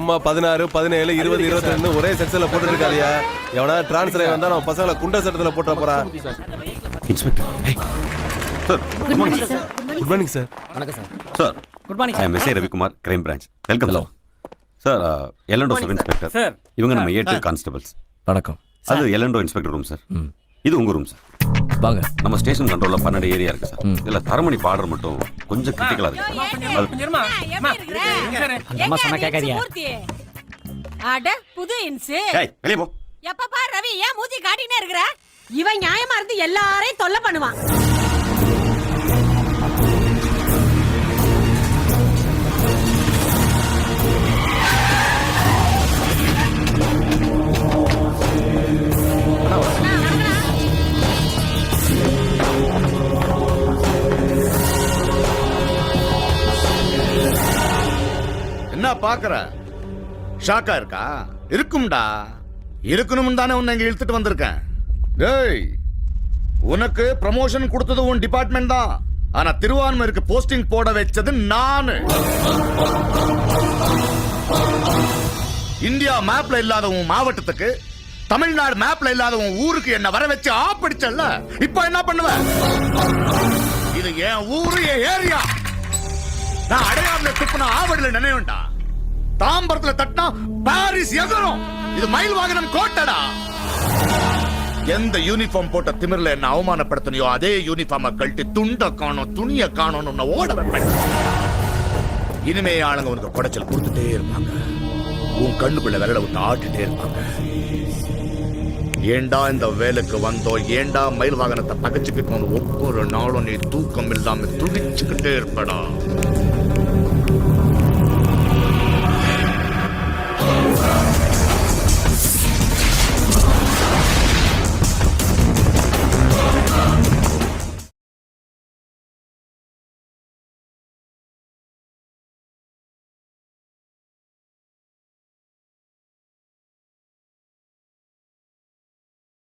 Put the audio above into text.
சும்மா 16, 17, 20, 22 ஒரே செக்ஷன்ல போட்டு இருக்காதியா. எவனா டிரான்ஸ்ஃபர் ஆகி வந்தா நம்ம பசங்களை குண்ட சட்டத்துல போட்டுற போறா. Inspector sir good morning sir. Good morning sir. வணக்கம் sir. Sir good morning I sir. Am SI Ravikumar, crime branch. Welcome sir. எலண்டோ சப் இன்ஸ்பெக்டர் சார். இவங்க நம்ம ஏடிஎல் கான்ஸ்டபிள்ஸ். வணக்கம். அது எலண்டோ இன்ஸ்பெக்டர் ரூம் சார். இது உங்க ரூம் சார். வாங்க. நம்ம ஸ்டேஷன் கண்ட்ரோல்ல 12 ஏரியா இருக்கு சார். இதுல தரமணி பார்டர் மட்டும் கொஞ்சம் கிரிட்டிக்கலா இருக்கு. அந்த அம்மா சொன்னா கேட்காதியா? அட புது இன்ஸ். ஏய் வெளிய போ. எப்ப பாரு ரவி ஏன் மூஞ்சி காட்டினே இருக்கற? இவன் நியாயமா இருந்து எல்லாரையும் தொல்லை பண்ணுவான். என்ன பாக்குற? ஷாக்கா இருக்கா? இருக்கும்டா. இருக்கணும் தானே உன்னை இங்க இழுத்துட்டு வந்திருக்கேன். டேய், உனக்கு ப்ரமோஷன் கொடுத்தது உன் டிபார்ட்மெண்ட் தான். ஆனா திருவான்மையூருக்கு போஸ்டிங் போட வச்சது நானு. இந்தியா மேப்ல இல்லாத உன் மாவட்டத்துக்கு, தமிழ்நாடு மேப்ல இல்லாத உன் ஊருக்கு என்ன வர வச்சு ஆப்பிடிச்சல்ல. இப்ப என்ன பண்ணுவ? இது என் ஊரு, என் ஏரியா. நான் அடையாள துப்புனா ஆவடில நினைவுண்டா. தாம்பரத்துல தட்டினா பாரிஸ் எகரும். இது மயில் வாகனம் கோட்டடா. எந்த யூனிஃபார்ம் போட்ட திமிர்ல என்ன அவமானப்படுத்தனையோ அதே யூனிஃபார்ம கழட்டி துண்ட காணும், துணிய காணும் ஓட வைப்பேன். இனிமே ஆளுங்க உனக்கு குடைச்சல் கொடுத்துட்டே இருப்பாங்க. உன் கண்ணுக்குள்ள விரல விட்டு ஆட்டிட்டே இருப்பாங்க. ஏண்டா இந்த வேலைக்கு வந்தோம், ஏண்டா மயில் வாகனத்தை பகச்சுக்கிட்டு ஒவ்வொரு நாளும் நீ தூக்கம் இல்லாம துடிச்சுக்கிட்டே இருப்படா.